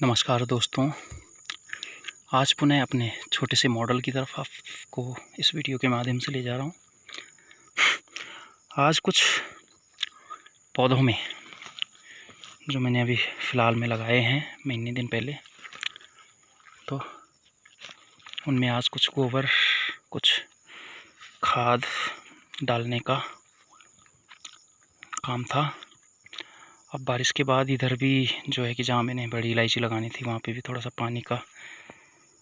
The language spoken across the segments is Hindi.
नमस्कार दोस्तों, आज पुनः अपने छोटे से मॉडल की तरफ आपको इस वीडियो के माध्यम से ले जा रहा हूँ। आज कुछ पौधों में जो मैंने अभी फ़िलहाल में लगाए हैं महीने दिन पहले, तो उनमें आज कुछ गोबर, कुछ खाद डालने का काम था। अब बारिश के बाद इधर भी जो है कि जहाँ मैंने बड़ी इलायची लगानी थी वहाँ पे भी थोड़ा सा पानी का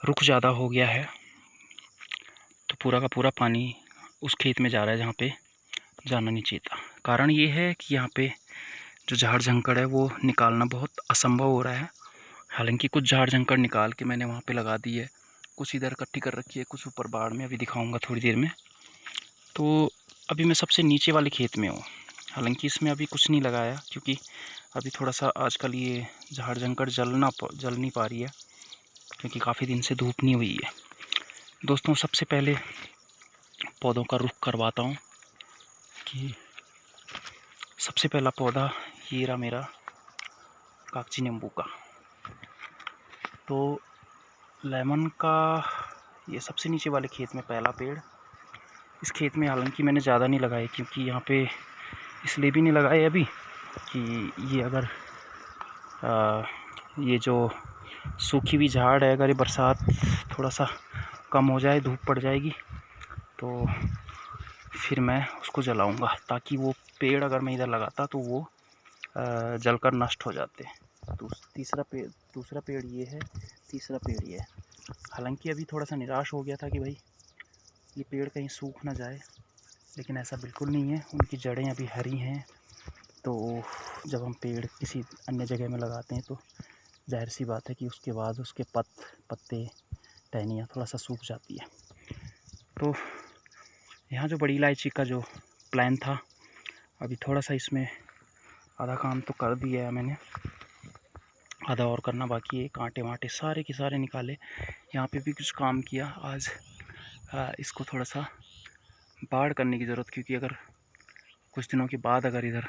रुख ज़्यादा हो गया है, तो पूरा का पूरा पानी उस खेत में जा रहा है जहाँ पे जाना नहीं चाहिए था। कारण ये है कि यहाँ पे जो झाड़ झंकड़ है वो निकालना बहुत असंभव हो रहा है। हालांकि कुछ झाड़ झंकड़ निकाल के मैंने वहाँ पे लगा दी है, कुछ इधर इकट्ठी कर रखी है, कुछ ऊपर बाड़ में, अभी दिखाऊंगा थोड़ी देर में। तो अभी मैं सबसे नीचे वाले खेत में हूँ। हालांकि इसमें अभी कुछ नहीं लगाया क्योंकि अभी थोड़ा सा आजकल ये झाड़ झंकड़ जल नहीं पा रही है क्योंकि काफ़ी दिन से धूप नहीं हुई है। दोस्तों, सबसे पहले पौधों का रुख करवाता हूँ कि सबसे पहला पौधा ये रहा मेरा कागजी नींबू का। तो लेमन का ये सबसे नीचे वाले खेत में पहला पेड़। इस खेत में हालांकि मैंने ज़्यादा नहीं लगाए क्योंकि यहाँ पे इसलिए भी नहीं लगाए अभी कि ये अगर ये जो सूखी हुई झाड़ है, अगर ये बरसात थोड़ा सा कम हो जाए, धूप पड़ जाएगी, तो फिर मैं उसको जलाऊंगा, ताकि वो पेड़ अगर मैं इधर लगाता तो वो जलकर नष्ट हो जाते। दूसरा पेड़ ये है, तीसरा पेड़ ये है। हालांकि अभी थोड़ा सा निराश हो गया था कि भाई ये पेड़ कहीं सूख ना जाए, लेकिन ऐसा बिल्कुल नहीं है। उनकी जड़ें अभी हरी हैं, तो जब हम पेड़ किसी अन्य जगह में लगाते हैं तो जाहिर सी बात है कि उसके बाद उसके पत्ते, टहनियाँ थोड़ा सा सूख जाती है। तो यहाँ जो बड़ी इलायची का जो प्लान था, अभी थोड़ा सा इसमें आधा काम तो कर दिया है मैंने, आधा और करना बाकी है। कांटे वांटे सारे के सारे निकाले, यहाँ पे भी कुछ काम किया आज। इसको थोड़ा सा बाड़ करने की ज़रूरत, क्योंकि अगर कुछ दिनों के बाद अगर इधर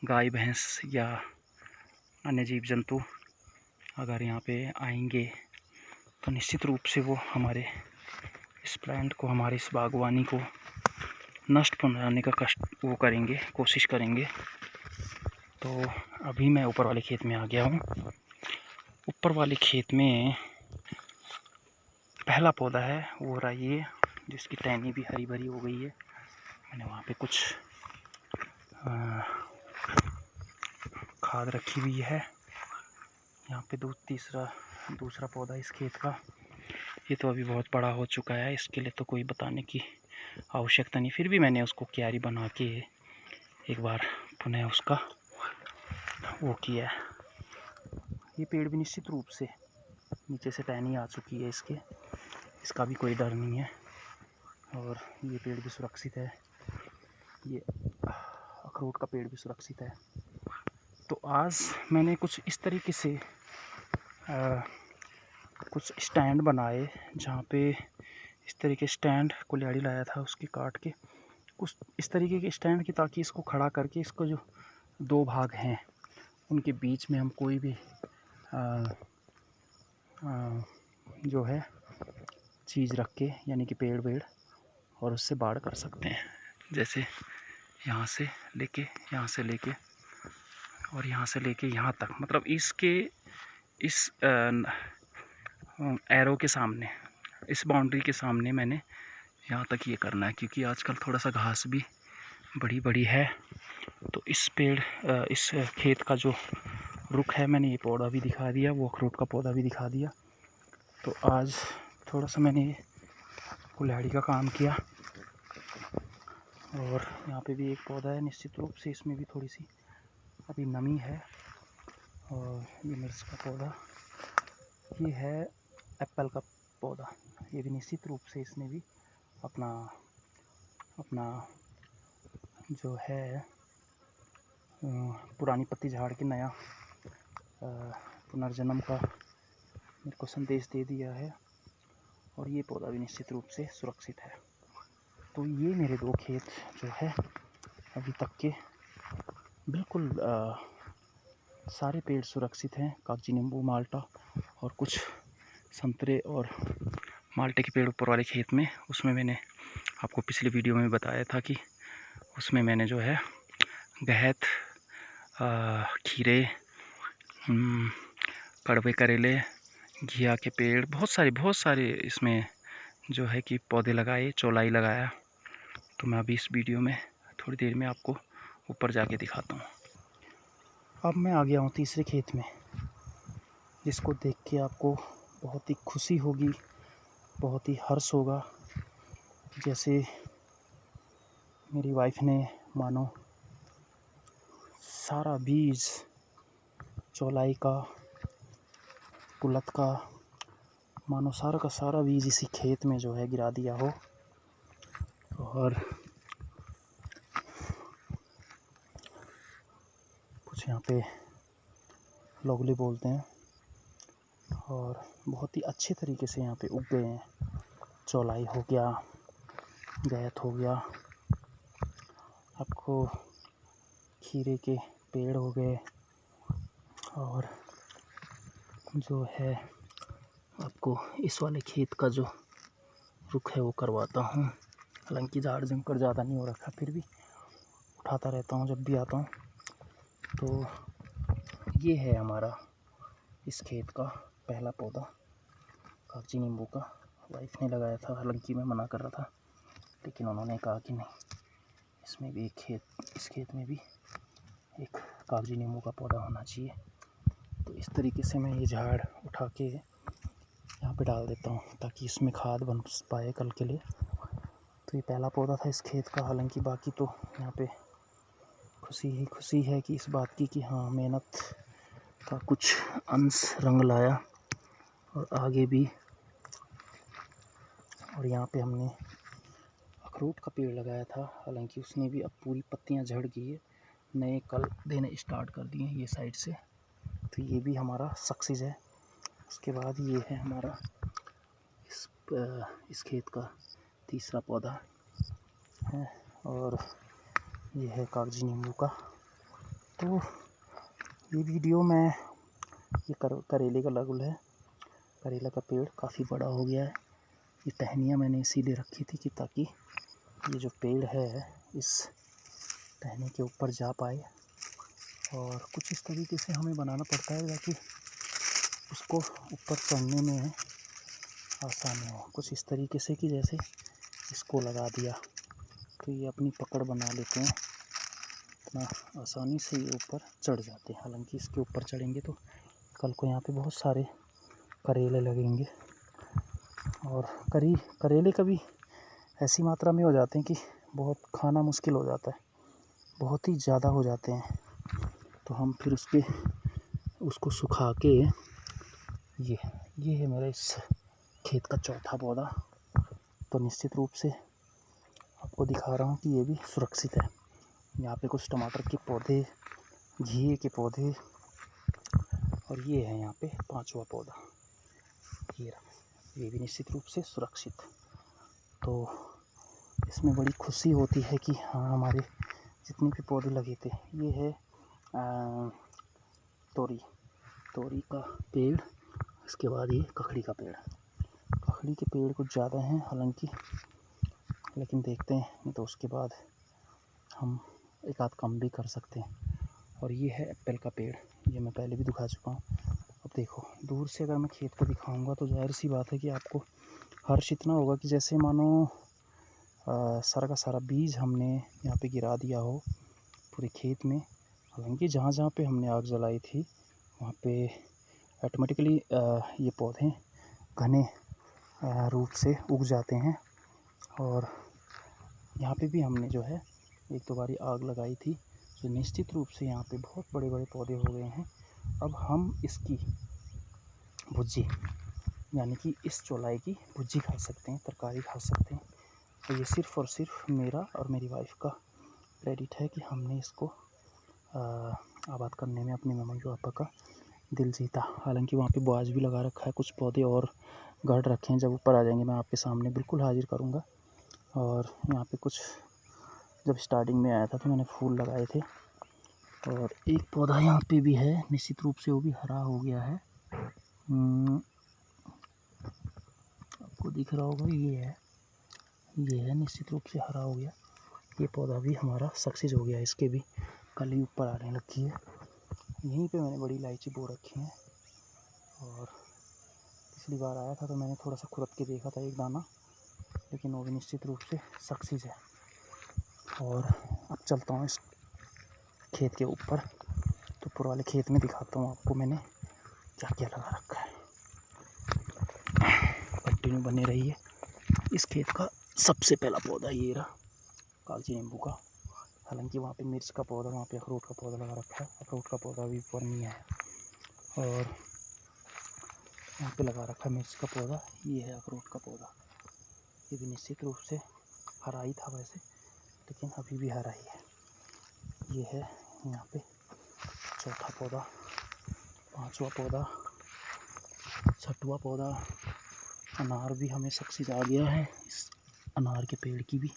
गाय भैंस या अन्य जीव जंतु अगर यहाँ पे आएंगे तो निश्चित रूप से वो हमारे इस प्लांट को, हमारे इस बागवानी को नष्ट पहुँचाने का कोशिश करेंगे। तो अभी मैं ऊपर वाले खेत में आ गया हूँ। ऊपर वाले खेत में पहला पौधा है वो रहा ये, जिसकी टहनी भी हरी भरी हो गई है। मैंने वहाँ पे कुछ खाद रखी हुई है। यहाँ पे दूसरा पौधा इस खेत का, ये तो अभी बहुत बड़ा हो चुका है, इसके लिए तो कोई बताने की आवश्यकता नहीं। फिर भी मैंने उसको क्यारी बना के एक बार पुनः उसका वो किया है। ये पेड़ भी निश्चित रूप से नीचे से टहनी आ चुकी है इसका भी कोई डर नहीं है, और ये पेड़ भी सुरक्षित है। ये अखरोट का पेड़ भी सुरक्षित है। तो आज मैंने कुछ इस तरीके से कुछ स्टैंड बनाए, जहाँ पे इस तरीके स्टैंड कुल्हाड़ी लाया था उसकी काट के कुछ इस तरीके के स्टैंड की, ताकि इसको खड़ा करके इसको जो दो भाग हैं उनके बीच में हम कोई भी जो है चीज़ रख के, यानी कि पेड़ वेड़, और उससे बाड़ कर सकते हैं। जैसे यहाँ से लेके और यहाँ से लेके यहाँ तक, मतलब इस एरो के सामने, इस बाउंड्री के सामने मैंने यहाँ तक ये करना है, क्योंकि आजकल थोड़ा सा घास भी बड़ी है। तो इस खेत का जो रुख है, मैंने ये पौधा भी दिखा दिया, वो अखरोट का पौधा भी दिखा दिया। तो आज थोड़ा सा मैंने कुल्हाड़ी का काम किया। और यहाँ पे भी एक पौधा है, निश्चित रूप से इसमें भी थोड़ी सी अभी नमी है। और ये मिर्च का पौधा, ये है एप्पल का पौधा, ये भी निश्चित रूप से इसने भी अपना जो है पुरानी पत्ती झाड़ के नया पुनर्जन्म का मेरे को संदेश दे दिया है। और ये पौधा भी निश्चित रूप से सुरक्षित है। तो ये मेरे दो खेत जो है अभी तक के बिल्कुल सारे पेड़ सुरक्षित हैं। कागजी नींबू, माल्टा और कुछ संतरे और माल्टे के पेड़ ऊपर वाले खेत में, उसमें मैंने आपको पिछली वीडियो में बताया था कि उसमें मैंने जो है गहत, खीरे, कड़वे करेले, घिया के पेड़, बहुत सारे इसमें जो है कि पौधे लगाए, चौलाई लगाया। तो मैं अभी इस वीडियो में थोड़ी देर में आपको ऊपर जाके दिखाता हूँ। अब मैं आ गया हूँ तीसरे खेत में, जिसको देख के आपको बहुत ही खुशी होगी, बहुत ही हर्ष होगा। जैसे मेरी वाइफ ने मानो सारा बीज चौलाई का, कुलत का, मानो सारा का सारा बीज इसी खेत में जो है गिरा दिया हो। और कुछ यहाँ पे लोगली बोलते हैं, और बहुत ही अच्छे तरीके से यहाँ पे उग गए हैं। चौलाई हो गया, गैत हो गया, आपको खीरे के पेड़ हो गए, और जो है आपको इस वाले खेत का जो रुख है वो करवाता हूँ। हालांकि झाड़ जमकर ज़्यादा नहीं हो रखा, फिर भी उठाता रहता हूँ जब भी आता हूँ। तो ये है हमारा इस खेत का पहला पौधा कागजी नींबू का। वाइफ ने लगाया था, हालांकि मैं मना कर रहा था, लेकिन उन्होंने कहा कि नहीं, इसमें भी इस खेत में भी एक कागजी नींबू का पौधा होना चाहिए। तो इस तरीके से मैं ये झाड़ उठा के यहाँ पे डाल देता हूँ, ताकि इसमें खाद बन पाए कल के लिए। तो ये पहला पौधा था इस खेत का। हालांकि बाकी तो यहाँ पे खुशी ही खुशी है कि इस बात की कि हाँ, मेहनत का कुछ अंश रंग लाया। और आगे भी, और यहाँ पे हमने अखरोट का पेड़ लगाया था, हालांकि उसने भी अब पूरी पत्तियाँ झड़ गई है, नए कल देने स्टार्ट कर दिए ये साइड से। तो ये भी हमारा सक्सेस है। उसके बाद ये है हमारा इस खेत का तीसरा पौधा है, और ये है कागजी नींबू का। तो ये वीडियो में ये करेले का लगुल है। करेला का पेड़ काफ़ी बड़ा हो गया है। ये टहनियाँ मैंने इसीलिए रखी थी कि ताकि ये जो पेड़ है इस टहनी के ऊपर जा पाए, और कुछ इस तरीके से हमें बनाना पड़ता है ताकि उसको ऊपर चढ़ने में आसानी हो। कुछ इस तरीके से कि जैसे इसको लगा दिया तो ये अपनी पकड़ बना लेते हैं, इतना आसानी से ये ऊपर चढ़ जाते हैं। हालांकि इसके ऊपर चढ़ेंगे तो कल को यहाँ पे बहुत सारे करेले लगेंगे, और करेले कभी ऐसी मात्रा में हो जाते हैं कि बहुत खाना मुश्किल हो जाता है, बहुत ही ज़्यादा हो जाते हैं। तो हम फिर उसको सुखा के, ये है मेरा इस खेत का चौथा पौधा। तो निश्चित रूप से आपको दिखा रहा हूँ कि ये भी सुरक्षित है। यहाँ पे कुछ टमाटर के पौधे, घिए के पौधे, और ये है यहाँ पे पांचवा पौधा, ये भी निश्चित रूप से सुरक्षित। तो इसमें बड़ी खुशी होती है कि हाँ, हमारे जितने भी पौधे लगे थे। ये है तोरी का पेड़, इसके बाद ये ककड़ी का पेड़। ककड़ी के पेड़ कुछ ज़्यादा हैं हालांकि, लेकिन देखते हैं, नहीं तो उसके बाद हम एक आध कम भी कर सकते हैं। और ये है एप्पल का पेड़, ये मैं पहले भी दिखा चुका हूँ। अब देखो, दूर से अगर मैं खेत को दिखाऊंगा तो जाहिर सी बात है कि आपको हर्ष इतना होगा कि जैसे मानो सारा का सारा बीज हमने यहाँ पे गिरा दिया हो पूरे खेत में। हालांकि जहाँ जहाँ पे हमने आग जलाई थी वहाँ पे ऑटोमेटिकली ये पौधे घने रूप से उग जाते हैं। और यहाँ पे भी हमने जो है एक दो बारी आग लगाई थी, तो निश्चित रूप से यहाँ पे बहुत बड़े बड़े पौधे हो गए हैं। अब हम इसकी भुज्जी, यानी कि इस चौलाई की भुज्जी खा सकते हैं, तरकारी खा सकते हैं। तो ये सिर्फ़ और सिर्फ मेरा और मेरी वाइफ का क्रेडिट है कि हमने इसको आबाद करने में अपने मम्मी पापा का दिल जीता। हालांकि वहाँ पे बुआज भी लगा रखा है, कुछ पौधे और गढ़ रखे हैं, जब ऊपर आ जाएंगे मैं आपके सामने बिल्कुल हाजिर करूँगा। और यहाँ पे कुछ जब स्टार्टिंग में आया था तो मैंने फूल लगाए थे, और एक पौधा यहाँ पे भी है, निश्चित रूप से वो भी हरा हो गया है। आपको दिख रहा होगा, ये है निश्चित रूप से हरा हो गया। ये पौधा भी हमारा सक्सेस हो गया, इसके भी कली ऊपर आने लगी है। यहीं पे मैंने बड़ी इलायची बो रखी है, और पिछली बार आया था तो मैंने थोड़ा सा खुरद के देखा था एक दाना, लेकिन वो भी निश्चित रूप से सक्सेस है। और अब चलता हूँ इस खेत के ऊपर, तो ऊपर वाले खेत में दिखाता हूँ आपको मैंने क्या क्या लगा रखा है। कंटिन्यू बने रहिए। इस खेत का सबसे पहला पौधा ये रहा, कागजी नींबू का। हालांकि वहाँ पे मिर्च का पौधा, वहाँ पे अखरोट का पौधा लगा रखा है। अखरोट का पौधा अभी ऊपर नहीं है, और यहाँ पे लगा रखा है मिर्च का पौधा। ये है अखरोट का पौधा, ये भी निश्चित रूप से हरा ही था वैसे, लेकिन अभी भी हरा ही है। ये है यहाँ पे चौथा पौधा, पांचवा पौधा, छठवां पौधा। अनार भी हमें सक्सेस आ गया है, इस अनार के पेड़ की भी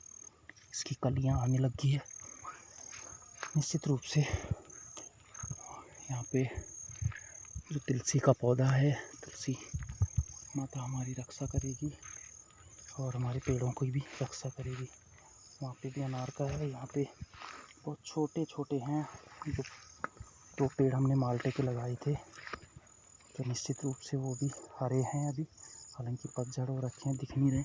इसकी कलियां आने लगी है निश्चित रूप से। यहाँ पे जो तुलसी का पौधा है, तुलसी माता हमारी रक्षा करेगी और हमारे पेड़ों की भी रक्षा करेगी। वहाँ पे भी अनार का है। यहाँ पे बहुत छोटे छोटे हैं, जो दो पेड़ हमने माल्टे के लगाए थे, तो निश्चित रूप से वो भी हरे हैं अभी। हालांकि पतझड़ हो रखे हैं, दिख नहीं रहे।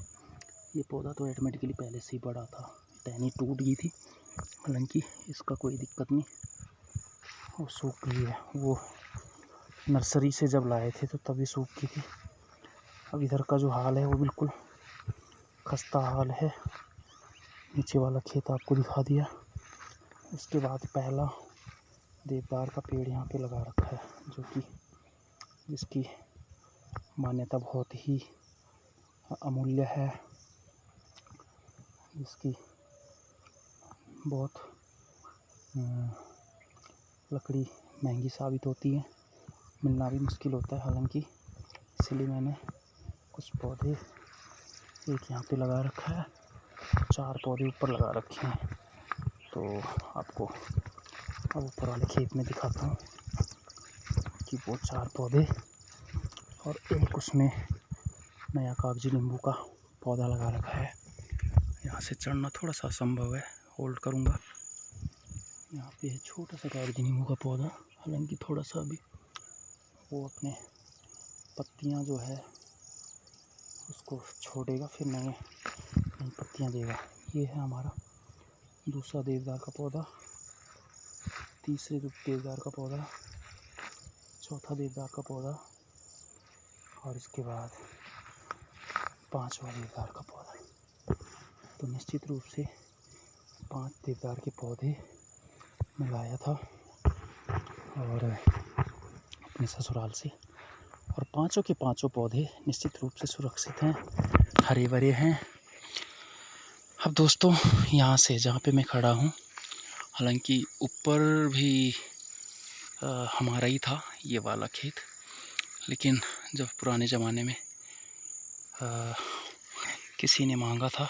ये पौधा तो ऑटोमेटिकली पहले से ही बड़ा था, टहनी टूट गई थी। हालांकि इसका कोई दिक्कत नहीं, वो सूख गई है। वो नर्सरी से जब लाए थे तो तभी सूख गई थी। अब इधर का जो हाल है वो बिल्कुल खस्ता हाल है। नीचे वाला खेत आपको दिखा दिया। उसके बाद पहला देवदार का पेड़ यहाँ पे लगा रखा है, जो कि जिसकी मान्यता बहुत ही अमूल्य है, जिसकी बहुत लकड़ी महंगी साबित होती है, मिलना भी मुश्किल होता है। हालांकि इसलिए मैंने कुछ पौधे एक यहाँ पे लगा रखा है, 4 पौधे ऊपर लगा रखे हैं। तो आपको अब ऊपर वाले खेत में दिखाता हूँ कि वो 4 पौधे और एक उसमें नया कागजी नींबू का पौधा लगा रखा है। यहाँ से चढ़ना थोड़ा सा असंभव है, होल्ड करूँगा। यहाँ पे है छोटा सा कागजी नींबू का पौधा। हालांकि थोड़ा सा अभी वो अपने पत्तियाँ जो है उसको छोड़ेगा, फिर नई पत्तियाँ देगा। ये है हमारा दूसरा देवदार का पौधा, तीसरे देवदार का पौधा, चौथा देवदार का पौधा, और इसके बाद 5वां देवदार का पौधा। तो निश्चित रूप से 5 देवदार के पौधे मैं लाया था और अपने ससुराल से, और पांचों के पांचों पौधे निश्चित रूप से सुरक्षित हैं, हरे भरे हैं। अब दोस्तों, यहाँ से जहाँ पे मैं खड़ा हूँ, हालांकि ऊपर भी हमारा ही था ये वाला खेत, लेकिन जब पुराने ज़माने में किसी ने मांगा था,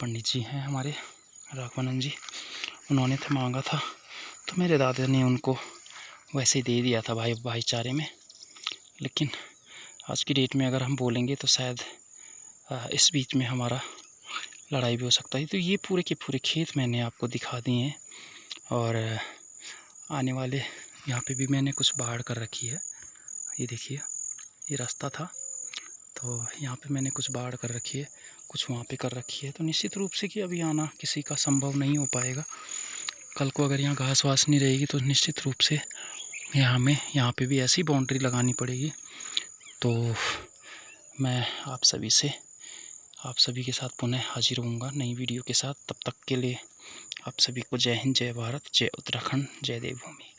पंडित जी हैं हमारे राघवानंद जी, उन्होंने तो मांगा था, तो मेरे दादा ने उनको वैसे ही दे दिया था भाईचारे में। लेकिन आज की डेट में अगर हम बोलेंगे तो शायद इस बीच में हमारा लड़ाई भी हो सकता है। तो ये पूरे के पूरे खेत मैंने आपको दिखा दिए हैं, और आने वाले यहाँ पे भी मैंने कुछ बाड़ कर रखी है। ये देखिए, ये रास्ता था, तो यहाँ पे मैंने कुछ बाड़ कर रखी है, कुछ वहाँ पे कर रखी है। तो निश्चित रूप से कि अभी आना किसी का संभव नहीं हो पाएगा। कल को अगर यहाँ घास वास नहीं रहेगी तो निश्चित रूप से यहाँ पे भी ऐसी बाउंड्री लगानी पड़ेगी। तो मैं आप सभी के साथ पुनः हाजिर होऊंगा नई वीडियो के साथ। तब तक के लिए आप सभी को जय हिंद, जय भारत, जय उत्तराखंड, जय देवभूमि।